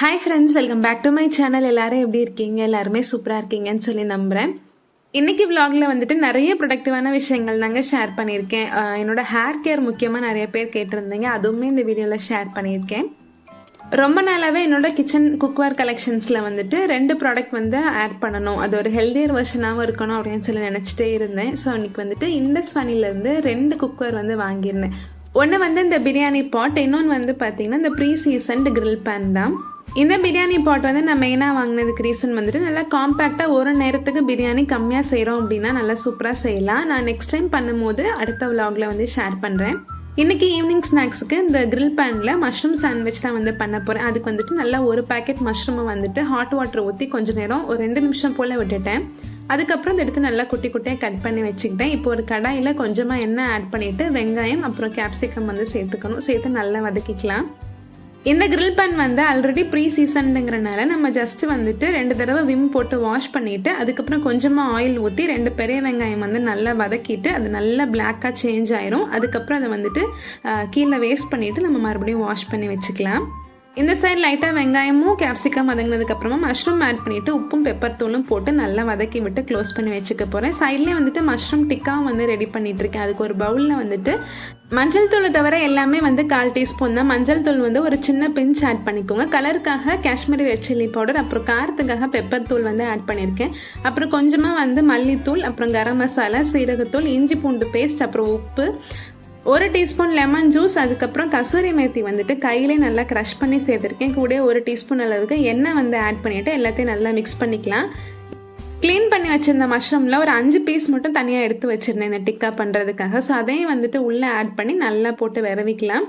Hi friends, welcome back to my channel. எல்லாரும் எப்படி இருக்கீங்க? எல்லாருமே சூப்பராக இருக்கீங்கன்னு சொல்லி நம்புகிறேன். இன்றைக்கி விலாகில் வந்துட்டு நிறைய ப்ரொடக்டிவான விஷயங்கள் தாங்க ஷேர் பண்ணியிருக்கேன். என்னோட ஹேர் கேர் முக்கியமாக நிறைய பேர் கேட்டிருந்தீங்க, அதுவுமே இந்த வீடியோவில் ஷேர் பண்ணியிருக்கேன். ரொம்ப நாளாகவே என்னோட கிச்சன் குக்வேர் கலெக்ஷன்ஸில் வந்துட்டு 2 ப்ராடக்ட் வந்து ஆட் பண்ணணும், அது ஒரு ஹெல்தியர் வெர்ஷனாகவும் இருக்கணும் அப்படின்னு சொல்லி நினச்சிட்டே இருந்தேன். ஸோ இன்றைக்கி வந்துட்டு இண்டஸ் வனிலேருந்து 2 குக்வேர் வந்து வாங்கியிருந்தேன். ஒன்று வந்து இந்த பிரியாணி பாட், இன்னொன்று வந்து பார்த்திங்கன்னா இந்த ப்ரீ சீசன்டு கிரில் பேன் தான். இந்த பிரியாணி பாட் வந்து நான் மெயினாக வாங்கினதுக்கு ரீசன் வந்துட்டு நல்லா காம்பேக்டாக ஒரு நேரத்துக்கு பிரியாணி கம்மியாக செய்கிறோம் அப்படின்னா நல்லா சூப்பராக செய்யலாம். நான் நெக்ஸ்ட் டைம் பண்ணும்போது அடுத்த விலாகில் வந்து ஷேர் பண்ணுறேன். இன்றைக்கி ஈவினிங் ஸ்நாக்ஸுக்கு இந்த கிரில் பேனில் மஷ்ரூம் சாண்ட்விச் தான் வந்து பண்ண போகிறேன். அதுக்கு வந்துட்டு நல்லா ஒரு பேக்கெட் மஷ்ரூமை வந்துட்டு ஹாட் வாட்டர் ஊற்றி கொஞ்சம் நேரம் ஒரு 2 நிமிஷம் போல் விட்டுட்டேன். அதுக்கப்புறம் இந்த எடுத்து நல்லா குட்டி குட்டியாக கட் பண்ணி வச்சுக்கிட்டேன். இப்போ ஒரு கடாயில் கொஞ்சமாக எண்ணெய் ஆட் பண்ணிவிட்டு வெங்காயம் அப்புறம் கேப்சிகம் வந்து சேர்த்து நல்லா வதக்கிக்கலாம். இந்த கிரில் பேன் வந்து ஆல்ரெடி ப்ரீ சீசனுங்கிறனால நம்ம ஜஸ்ட் வந்துட்டு 2 தடவை விம் போட்டு வாஷ் பண்ணிவிட்டு அதுக்கப்புறம் கொஞ்சமாக ஆயில் ஊற்றி 2 பெரிய வெங்காயம் வந்து நல்லா வதக்கிட்டு அது நல்லா பிளாக்காக சேஞ்ச் ஆயிரும். அதுக்கப்புறம் அதை வந்துட்டு கீழே வேஸ்ட் பண்ணிவிட்டு நம்ம மறுபடியும் வாஷ் பண்ணி வச்சுக்கலாம். இந்த சைடு லைட்டாக வெங்காயமும் கேப்சிகம் வதங்கினதுக்கப்புறமா மஷ்ரூம் ஆட் பண்ணிவிட்டு உப்பும் பெப்பர் தூளும் போட்டு நல்லா வதக்கி விட்டு க்ளோஸ் பண்ணி வச்சுக்க போகிறேன். சைட்லேயே வந்துட்டு மஷ்ரூம் டிக்காவும் வந்து ரெடி பண்ணிகிட்டு இருக்கேன். அதுக்கு ஒரு பவுலில் வந்துட்டு மஞ்சள் தூளை தவிர எல்லாமே வந்து 1/4 டீஸ்பூன் தான். மஞ்சள் தூள் வந்து ஒரு சின்ன பிஞ்ச் ஆட் பண்ணிக்கோங்க. கலருக்காக காஷ்மீரி ரெட் சில்லி பவுடர், அப்புறம் காரத்துக்காக பெப்பர் தூள் வந்து ஆட் பண்ணியிருக்கேன். அப்புறம் கொஞ்சமாக வந்து மல்லித்தூள், அப்புறம் கரம் மசாலா, சீரகத்தூள், இஞ்சி பூண்டு பேஸ்ட், அப்புறம் உப்பு, 1 டீஸ்பூன் லெமன் ஜூஸ், அதுக்கப்புறம் கசூரி மேத்தி வந்துட்டு கையிலே நல்லா க்ரஷ் பண்ணி சேர்த்துருக்கேன். கூட 1 டீஸ்பூன் அளவுக்கு எண்ணெய் வந்து ஆட் பண்ணிவிட்டு எல்லாத்தையும் நல்லா மிக்ஸ் பண்ணிக்கலாம். க்ளீன் பண்ணி வச்சுருந்த மஷ்ரூமில் ஒரு 5 பீஸ் மட்டும் தனியாக எடுத்து வச்சுருந்தேன் இந்த டிக்கா பண்ணுறதுக்காக. ஸோ அதையும் வந்துட்டு உள்ளே ஆட் பண்ணி நல்லா போட்டு விரவிக்கலாம்.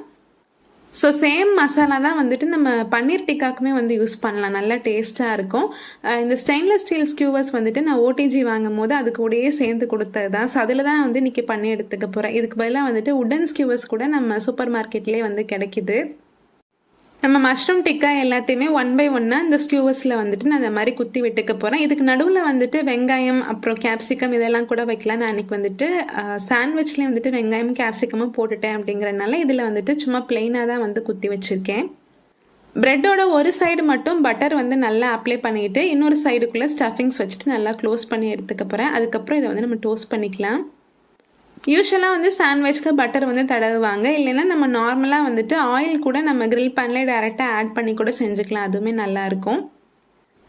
ஸோ சேம் மசாலா தான் வந்துட்டு நம்ம பன்னீர் டிக்காக்குமே வந்து யூஸ் பண்ணலாம், நல்லா டேஸ்ட்டாக இருக்கும். இந்த ஸ்டெயின்லெஸ் ஸ்டீல் ஸ்கியூவர்ஸ் வந்துட்டு நான் ஓடிஜி வாங்கும் போது அது கூடயே சேர்ந்து கொடுத்தது தான். ஸோ அதில் தான் வந்து இன்றைக்கி பண்ணி எடுத்துக்க போகிறேன். இதுக்கு பதிலாக வந்துட்டு உடன் ஸ்கியூவர்ஸ் கூட நம்ம சூப்பர் மார்க்கெட்லேயே வந்து கிடைக்கிது. நம்ம மஷ்ரூம் டிக்கா எல்லாத்தையுமே 1 by 1 இந்த ஸ்கியூவர்ஸில் வந்துட்டு நான் அந்த மாதிரி குத்தி விட்டுக்க போகிறேன். இதுக்கு நடுவில் வந்துட்டு வெங்காயம் அப்புறம் கேப்சிகம் இதெல்லாம் கூட வைக்கலாம். நான் அன்றைக்கி வந்துட்டு சாண்ட்விச்லேயே வந்துட்டு வெங்காயம் கேப்சிகமும் போட்டுட்டேன் அப்படிங்கிறனால இதில் வந்துட்டு சும்மா பிளெயினாக தான் வந்து குத்தி வச்சுருக்கேன். ப்ரெட்டோட ஒரு சைடு மட்டும் பட்டர் வந்து நல்லா அப்ளை பண்ணிவிட்டு இன்னொரு சைடுக்குள்ளே ஸ்டஃபிங்ஸ் வச்சுட்டு நல்லா க்ளோஸ் பண்ணி எடுத்துக்க போகிறேன். அதுக்கப்புறம் இதை வந்து நம்ம டோஸ்ட் பண்ணிக்கலாம். யூஸ்வலாக வந்து சாண்ட்விச்க்கு பட்டர் வந்து தடவுவாங்க, இல்லைன்னா நம்ம நார்மலாக வந்துட்டு ஆயில் கூட நம்ம கிரில் பேன்லேயே டேரெக்டாக ஆட் பண்ணி கூட செஞ்சுக்கலாம், அதுவுமே நல்லாயிருக்கும்.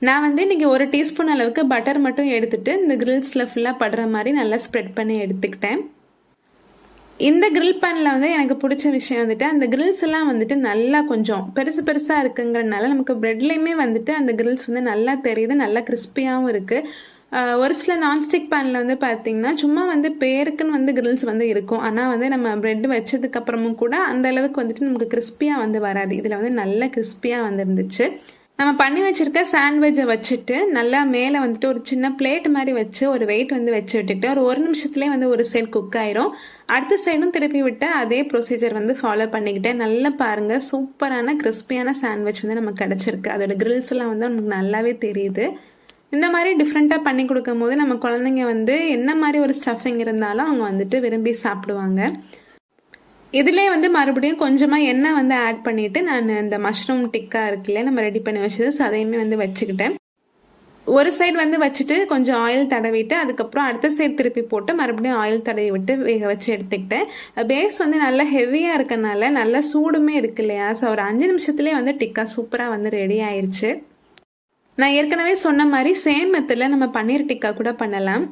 நான் வந்து இன்றைக்கி 1 டீஸ்பூன் அளவுக்கு பட்டர் மட்டும் எடுத்துகிட்டு இந்த கிரில்ஸில் ஃபுல்லாக படுற மாதிரி நல்லா ஸ்ப்ரெட் பண்ணி எடுத்துக்கிட்டேன். இந்த கிரில் பேனில் வந்து எனக்கு பிடிச்ச விஷயம் வந்துட்டு அந்த கிரில்ஸ் எல்லாம் வந்துட்டு நல்லா கொஞ்சம் பெருசாக இருக்குங்கிறனால நமக்கு ப்ரெட்லேயுமே வந்துட்டு அந்த கிரில்ஸ் வந்து நல்லா தெரியுது, நல்லா கிறிஸ்பியாகவும் இருக்குது. ஒரு சில நான்ஸ்டிக் பேனில் வந்து பார்த்திங்கன்னா சும்மா வந்து பேருக்குன்னு வந்து கிரில்ஸ் வந்து இருக்கும், ஆனால் வந்து நம்ம ப்ரெட் வச்சதுக்கப்புறமும் கூட அந்த அளவுக்கு வந்துட்டு நமக்கு கிறிஸ்பியாக வந்து வராது. இதில் வந்து நல்லா கிறிஸ்பியாக வந்துருந்துச்சு. நம்ம பண்ணி வச்சுருக்க சாண்ட்விட்சை வச்சுட்டு நல்லா மேலே வந்துட்டு ஒரு சின்ன பிளேட் மாதிரி வச்சு ஒரு வெயிட் வந்து வச்சு விட்டுட்டு ஒரு நிமிஷத்துலேயே வந்து ஒரு சைடு குக் ஆயிரும். அடுத்த சைடும் திருப்பி விட்டு அதே ப்ரொசீஜர் வந்து ஃபாலோ பண்ணிக்கிட்டேன். நல்லா பாருங்கள், சூப்பரான கிறிஸ்பியான சாண்ட்விச் வந்து நமக்கு கிடச்சிருக்கு. அதோட கிரில்ஸ் எல்லாம் வந்து நமக்கு நல்லாவே தெரியுது. இந்த மாதிரி டிஃப்ரெண்ட்டாக பண்ணி கொடுக்கும் போது நம்ம குழந்தைங்க வந்து என்ன மாதிரி ஒரு ஸ்டஃபிங் இருந்தாலும் அவங்க வந்துட்டு விரும்பி சாப்பிடுவாங்க. இதிலே வந்து மறுபடியும் கொஞ்சமாக எண்ணெய் வந்து ஆட் பண்ணிவிட்டு நான் இந்த மஷ்ரூம் டிக்கா இருக்குல்ல நம்ம ரெடி பண்ணி வச்சது, அதையுமே வந்து வச்சுக்கிட்டேன். ஒரு சைடு வந்து வச்சுட்டு கொஞ்சம் ஆயில் தடவிட்டு அதுக்கப்புறம் அடுத்த சைடு திருப்பி போட்டு மறுபடியும் ஆயில் தடவி விட்டு வேக வச்சு எடுத்துக்கிட்டேன். பேஸ் வந்து நல்லா ஹெவியாக இருக்கனால நல்லா சூடுமே இருக்கு இல்லையா, ஸோ ஒரு 5 நிமிஷத்துலேயே வந்து டிக்கா சூப்பராக வந்து ரெடி ஆயிடுச்சு. நான் ஏற்கனவே சொன்ன மாதிரி சேம் மெத்தடில் நம்ம பன்னீர் டிக்கா கூட பண்ணலாம்.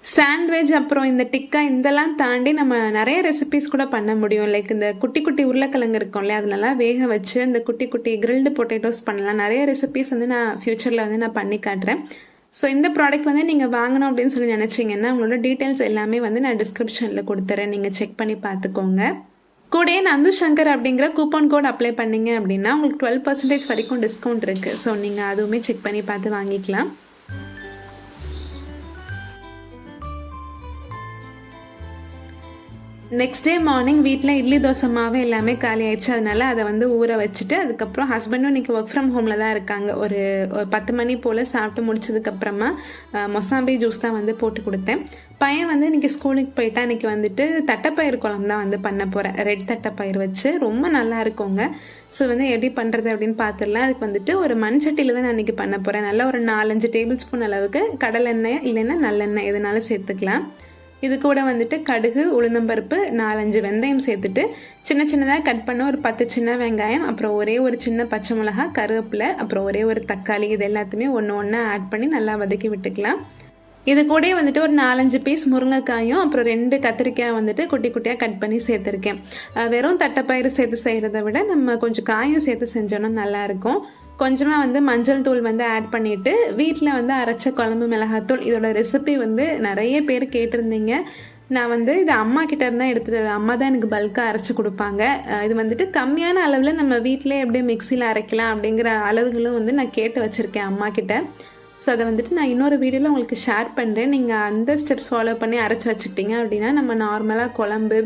சாண்ட்விச் அப்புறம் இந்த டிக்கா இதெல்லாம் தாண்டி நம்ம நிறைய ரெசிபிஸ் கூட பண்ண முடியும். லைக் இந்த குட்டி குட்டி உருளைக்கிழங்கு இருக்கும் இல்லையா, அது நல்லா வேக வச்சு இந்த குட்டி குட்டி கிரில்டு பொட்டேட்டோஸ் பண்ணலாம். நிறைய ரெசிபிஸ் வந்து நான் ஃப்யூச்சரில் வந்து நான் பண்ணி காட்டுறேன். ஸோ இந்த ப்ராடக்ட் வந்து நீங்கள் வாங்கணும் அப்படின்னு சொல்லி நினச்சிங்கன்னா உங்களோட டீட்டெயில்ஸ் எல்லாமே வந்து நான் டிஸ்கிரிப்ஷனில் கொடுத்துறேன், நீங்கள் செக் பண்ணி பார்த்துக்கோங்க. கூடயே நந்து சங்கர் அப்படிங்கிற கூப்பன் கோட் அப்ளை பண்ணிங்க அப்படின்னா உங்களுக்கு 12% வரைக்கும் டிஸ்கவுண்ட் இருக்குது. ஸோ நீங்கள் அதுவுமே செக் பண்ணி பார்த்து வாங்கிக்கலாம். நெக்ஸ்ட் டே மார்னிங் வீட்டில் இட்லி தோசை மாவு எல்லாமே காலி ஆயிடுச்சு. அதனால அதை வந்து ஊற வச்சுட்டு அதுக்கப்புறம் ஹஸ்பண்டும் இன்றைக்கி ஒர்க் ஃப்ரம் ஹோமில் தான் இருக்காங்க. ஒரு 10 மணி போல் சாப்பிட்டு முடிச்சதுக்கப்புறமா மொசாம்பி ஜூஸ் தான் வந்து போட்டு கொடுத்தேன். பையன் வந்து இன்றைக்கி ஸ்கூலுக்கு போயிட்டா இன்றைக்கி வந்துட்டு தட்டைப்பயிறு குழம்பு தான் வந்து பண்ண போகிறேன். ரெட் தட்டைப்பயிறு வச்சு ரொம்ப நல்லா இருக்குங்க. ஸோ வந்து எப்படி பண்ணுறது அப்படின்னு பார்த்துடலாம். அதுக்கு வந்துட்டு ஒரு மண் சட்டியில் தான் நான் இன்றைக்கி பண்ண போகிறேன். நல்லா ஒரு 4-5 டேபிள் ஸ்பூன் அளவுக்கு கடலெண்ணெய் இல்லைன்னா நல்லெண்ணெய் எதுனாலும் சேர்த்துக்கலாம். இது கூட வந்துட்டு கடுகு, உளுந்தம்பருப்பு, 4-5 வெந்தயம் சேர்த்துட்டு சின்ன சின்னதாக கட் பண்ண ஒரு 10 சின்ன வெங்காயம், அப்புறம் ஒரே ஒரு சின்ன பச்சை மிளகா, கருவேப்பிலை, அப்புறம் ஒரே ஒரு தக்காளி, இது எல்லாத்தையுமே ஒன்று ஒன்றா ஆட் பண்ணி நல்லா வதக்கி விட்டுக்கலாம். இது கூட வந்துட்டு ஒரு 4-5 பீஸ் முருங்கைக்காயும் அப்புறம் 2 கத்திரிக்காய் வந்துட்டு குட்டி குட்டியாக கட் பண்ணி சேர்த்துருக்கேன். வெறும் தட்டைப்பயிறு சேர்த்து செய்கிறத விட நம்ம கொஞ்சம் காயும் சேர்த்து செஞ்சோன்னா நல்லாயிருக்கும். கொஞ்சமாக வந்து மஞ்சள் தூள் வந்து ஆட் பண்ணிவிட்டு வீட்டில் வந்து அரைச்ச குழம்பு மிளகாத்தூள், இதோட ரெசிபி வந்து நிறைய பேர் கேட்டிருந்தீங்க. நான் வந்து இது அம்மா கிட்ட இருந்தால் எடுத்தது. அம்மா தான் எனக்கு பல்காக அரைச்சி கொடுப்பாங்க. இது வந்துட்டு கம்மியான அளவில் நம்ம வீட்டிலே எப்படி மிக்சியில் அரைக்கலாம் அப்படிங்கிற அளவுகளும் வந்து நான் கேட்டு வச்சுருக்கேன் அம்மா கிட்ட. ஸோ அதை வந்துட்டு நான் இன்னொரு வீடியோவில் உங்களுக்கு ஷேர் பண்ணுறேன். நீங்கள் அந்த ஸ்டெப்ஸ் ஃபாலோ பண்ணி அரைச்சி வச்சுக்கிட்டீங்க அப்படின்னா நம்ம நார்மலாக குழம்பு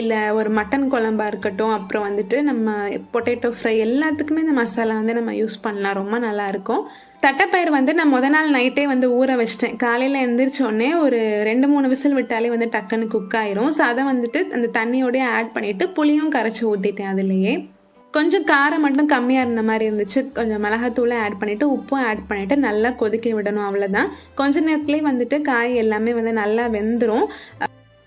இல்லை ஒரு மட்டன் குழம்பா இருக்கட்டும், அப்புறம் வந்துட்டு நம்ம பொட்டேட்டோ ஃப்ரை எல்லாத்துக்குமே இந்த மசாலா வந்து நம்ம யூஸ் பண்ணலாம். ரொம்ப நல்லாயிருக்கும். தட்டைப்பயிறு வந்து நான் முத நாள் நைட்டே வந்து ஊற வச்சிட்டேன். காலையில் எழுந்திரிச்சோடனே ஒரு 2-3 விசில் விட்டாலே வந்து டக்குன்னு குக் ஆயிரும். ஸோ அதை வந்துட்டு அந்த தண்ணியோடய ஆட் பண்ணிவிட்டு புளியும் கரைச்சி ஊற்றிட்டேன். அதுலேயே கொஞ்சம் காரம் மட்டும் கம்மியாக இருந்த மாதிரி இருந்துச்சு. கொஞ்சம் மிளகாத்தூளை ஆட் பண்ணிவிட்டு உப்பும் ஆட் பண்ணிவிட்டு நல்லா கொதிக்க விடணும். அவ்வளோதான். கொஞ்ச நேரத்துலேயே வந்துட்டு காய் எல்லாமே வந்து நல்லா வெந்துடும்.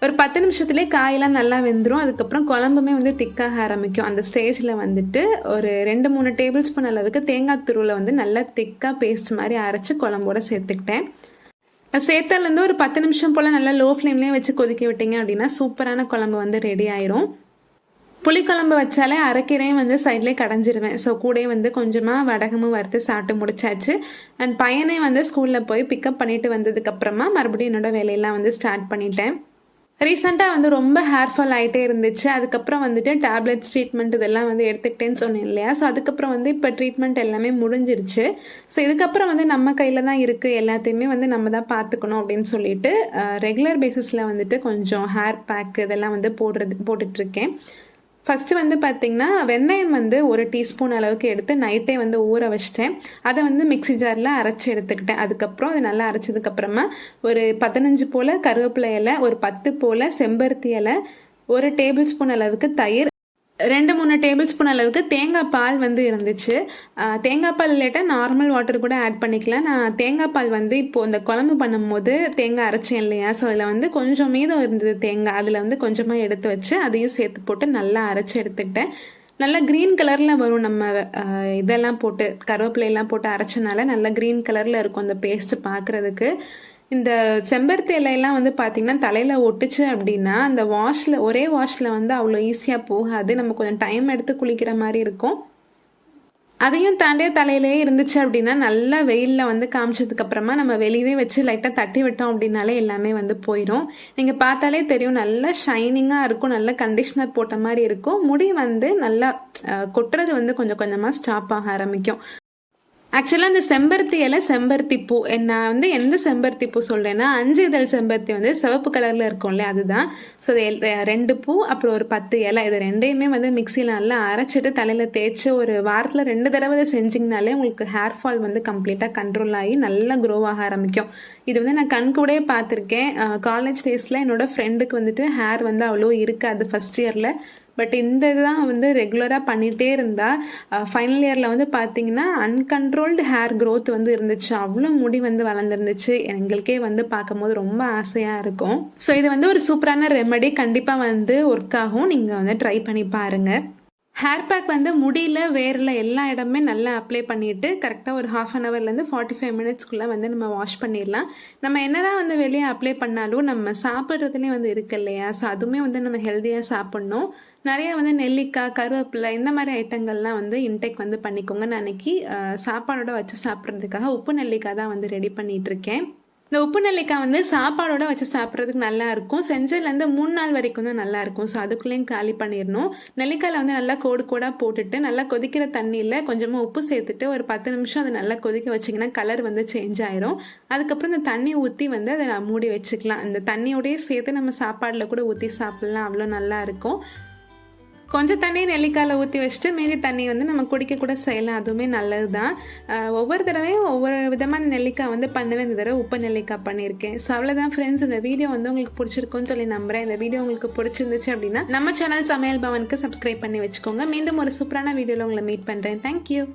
ஒரு 10 நிமிஷத்துலேயே காயெல்லாம் நல்லா வெந்துடும். அதுக்கப்புறம் குழம்புமே வந்து திக்காக ஆரம்பிக்கும். அந்த ஸ்டேஜில் வந்துட்டு ஒரு 2-3 டேபிள் ஸ்பூன் அளவுக்கு தேங்காய் துருவில் வந்து நல்லா திக்காக பேஸ்ட் மாதிரி அரைச்சி குழம்போட சேர்த்துக்கிட்டேன். சேர்த்தாலேருந்து ஒரு 10 நிமிஷம் போல் நல்லா லோ ஃப்ளேம்லேயே வச்சு கொதிக்க விட்டீங்க அப்படின்னா சூப்பரான குழம்பு வந்து ரெடி ஆயிரும். புளிக்குழம்பு வச்சாலே அரைக்கீரையும் வந்து சைட்லேயே கடைஞ்சிருவேன். ஸோ கூட வந்து கொஞ்சமாக வடகமும் வறுத்து சாப்பிட்டு முடிச்சாச்சு. அண்ட் பையனை வந்து ஸ்கூலில் போய் பிக்கப் பண்ணிட்டு வந்ததுக்கப்புறமா மறுபடியும் என்னோட வேலையெல்லாம் வந்து ஸ்டார்ட் பண்ணிட்டேன். ரீசெண்டாக வந்து ரொம்ப ஹேர் ஃபால் ஆகிட்டே இருந்துச்சு. அதுக்கப்புறம் வந்துட்டு டேப்லெட்ஸ் ட்ரீட்மெண்ட் இதெல்லாம் வந்து எடுத்துக்கிட்டேன்னு சொன்னேன் இல்லையா. ஸோ அதுக்கப்புறம் வந்து இப்போ ட்ரீட்மெண்ட் எல்லாமே முடிஞ்சிருச்சு. ஸோ இதுக்கப்புறம் வந்து நம்ம கையில் தான் இருக்குது, எல்லாத்தையுமே வந்து நம்ம தான் பார்த்துக்கணும் அப்படின்னு சொல்லிட்டு ரெகுலர் பேசிஸில் வந்துட்டு கொஞ்சம் ஹேர் பேக் இதெல்லாம் வந்து போட்டுட்ருக்கேன். ஃபஸ்ட்டு வந்து பார்த்திங்கன்னா வெந்தயம் வந்து 1 டீஸ்பூன் அளவுக்கு எடுத்து நைட்டே வந்து ஊற வச்சிட்டேன். அதை வந்து மிக்ஸி ஜாரில் அரைச்சி எடுத்துக்கிட்டேன். அதுக்கப்புறம் அது நல்லா அரைச்சதுக்கப்புறமா ஒரு 15 போல் கருவேப்பிலை இலை, ஒரு 10 போல் செம்பருத்தி இலை, 1 டேபிள் ஸ்பூன் அளவுக்கு தயிர், 2-3 டேபிள் ஸ்பூன் அளவுக்கு தேங்காய் பால் வந்து இருந்துச்சு. தேங்காய் பால் இல்லாட்டா நார்மல் வாட்டர் கூட ஆட் பண்ணிக்கலாம். நான் தேங்காய் பால் வந்து இப்போது இந்த குழம்பு பண்ணும்போது தேங்காய் அரைச்சேன் இல்லையா. ஸோ அதில் வந்து கொஞ்சம் மீதம் இருந்தது தேங்காய். அதில் வந்து கொஞ்சமாக எடுத்து வச்சு அதையும் சேர்த்து போட்டு நல்லா அரைச்சி எடுத்துக்கிட்டேன். நல்லா க்ரீன் கலரில் வரும். நம்ம இதெல்லாம் போட்டு கருவேப்பிலையெல்லாம் போட்டு அரைச்சனால நல்லா க்ரீன் கலரில் இருக்கும் அந்த பேஸ்ட்டு பார்க்குறதுக்கு. இந்த செம்பருத்தி இலையெல்லாம் வந்து பார்த்திங்கன்னா தலையில் ஒட்டுச்சு அப்படின்னா அந்த ஒரே வாஷில் வந்து அவ்வளோ ஈஸியாக போகாது. நம்ம கொஞ்சம் டைம் எடுத்து குளிக்கிற மாதிரி இருக்கும். அதையும் தாண்டியே தலையிலேயே இருந்துச்சு அப்படின்னா நல்லா வெயிலில் வந்து காமிச்சதுக்கப்புறமா நம்ம வெளியவே வச்சு லைட்டாக தட்டி விட்டோம் அப்படின்னாலே எல்லாமே வந்து போயிடும். நீங்கள் பார்த்தாலே தெரியும், நல்லா ஷைனிங்காக இருக்கும், நல்லா கண்டிஷ்னர் போட்ட மாதிரி இருக்கும். முடி வந்து நல்லா கொட்டுறது வந்து கொஞ்சம் கொஞ்சமாக ஸ்டாப் ஆக ஆரம்பிக்கும். ஆக்சுவலாக இந்த செம்பருத்தி இலை, செம்பருத்தி பூ, நான் வந்து எந்த செம்பருத்தி பூ சொல்கிறேன்னா 5 இதழ் செம்பருத்தி வந்து சிவப்பு கலரில் இருக்கும்ல அதுதான். ஸோ 2 பூ அப்புறம் ஒரு 10 இலை, இது ரெண்டையுமே வந்து மிக்சியில் நல்லா அரைச்சிட்டு தலையில் தேய்ச்சி ஒரு வாரத்தில் 2 தடவை செஞ்சிங்கனாலே உங்களுக்கு ஹேர் ஃபால் வந்து கம்ப்ளீட்டாக கண்ட்ரோல் ஆகி நல்லா க்ரோ ஆக ஆரம்பிக்கும். இது வந்து நான் கண் கூடயே பார்த்துருக்கேன். காலேஜ் டேஸில் என்னோடய ஃப்ரெண்டுக்கு வந்துட்டு ஹேர் வந்து அவ்வளோ இருக்காது ஃபஸ்ட் இயரில். பட் இந்த இதுதான் வந்து ரெகுலராக பண்ணிகிட்டே இருந்தால் ஃபைனல் இயரில் வந்து பார்த்திங்கன்னா அன்கண்ட்ரோல்டு ஹேர் க்ரோத் வந்து இருந்துச்சு. அவ்வளோ முடி வந்து வளர்ந்துருந்துச்சு. எங்களுக்கே வந்து பார்க்கும்போது ரொம்ப ஆசையாக இருக்கும். ஸோ இது வந்து ஒரு சூப்பரான ரெமெடி, கண்டிப்பாக வந்து ஒர்க் ஆகும். நீங்கள் வந்து ட்ரை பண்ணி பாருங்கள். ஹேர் பேக் வந்து முடியல வேரில் எல்லா இடமே நல்லா அப்ளை பண்ணிவிட்டு கரெக்டாக ஒரு 1/2 ஹவர்லேருந்து 45 மினிட்ஸ்க்குள்ளே வந்து நம்ம வாஷ் பண்ணிடலாம். நம்ம என்ன தான் வந்து வெளியே அப்ளை பண்ணாலும் நம்ம சாப்பிட்றதுலேயும் வந்து இருக்கு இல்லையா. ஸோ அதுவுமே வந்து நம்ம ஹெல்த்தியாக சாப்பிட்ணும். நிறைய வந்து நெல்லிக்காய், கருவேப்பிலை இந்த மாதிரி ஐட்டங்கள்லாம் வந்து இன்டேக் வந்து பண்ணிக்கோங்க. நான் அன்றைக்கி சாப்பாடோட வச்சு சாப்பிட்றதுக்காக உப்பு நெல்லிக்காய் தான் வந்து ரெடி பண்ணிகிட்ருக்கேன். இந்த உப்பு நெல்லிக்காய் வந்து சாப்பாடோட வச்சு சாப்பிட்றதுக்கு நல்லா இருக்கும். செஞ்சதுலேருந்து 3 நாள் வரைக்கும் தான் நல்லா இருக்கும். ஸோ அதுக்குள்ளேயும் காலி பண்ணிடணும். நெல்லிக்காயில் வந்து நல்லா கோடு கோடாக போட்டுட்டு நல்லா கொதிக்கிற தண்ணியில் கொஞ்சமாக உப்பு சேர்த்துட்டு ஒரு 10 நிமிஷம் அதை நல்லா கொதிக்க வச்சிங்கன்னா கலர் வந்து சேஞ்ச் ஆயிரும். அதுக்கப்புறம் இந்த தண்ணி ஊற்றி வந்து அதை மூடி வச்சுக்கலாம். இந்த தண்ணியோடய சேர்த்து நம்ம சாப்பாடில் கூட ஊற்றி சாப்பிட்லாம். அவ்வளோ நல்லா இருக்கும். கொஞ்சம் தண்ணி நெல்லிக்காயில் ஊற்றி வச்சுட்டு மீதி தண்ணி வந்து நம்ம குடிக்க கூட செய்யலாம். அதுவுமே நல்லது தான். ஒவ்வொரு தடவையும் ஒவ்வொரு விதமான நெல்லிக்காய் வந்து பண்ணுவேன். இந்த தடவை உப்பு நெல்லிக்காய் பண்ணியிருக்கேன். ஸோ அவ்வளோதான் ஃப்ரெண்ட்ஸ். இந்த வீடியோ வந்து உங்களுக்கு பிடிச்சிருக்குன்னு சொல்லி நம்புறேன். இந்த வீடியோ உங்களுக்கு பிடிச்சிருந்துச்சு அப்படின்னா நம்ம சேனல் சமையல் பவனுக்கு சப்ஸ்கிரைப் பண்ணி வச்சுக்கோங்க. மீண்டும் ஒரு சூப்பரான வீடியோவில் உங்களை மீட் பண்ணுறேன். தேங்க்யூ.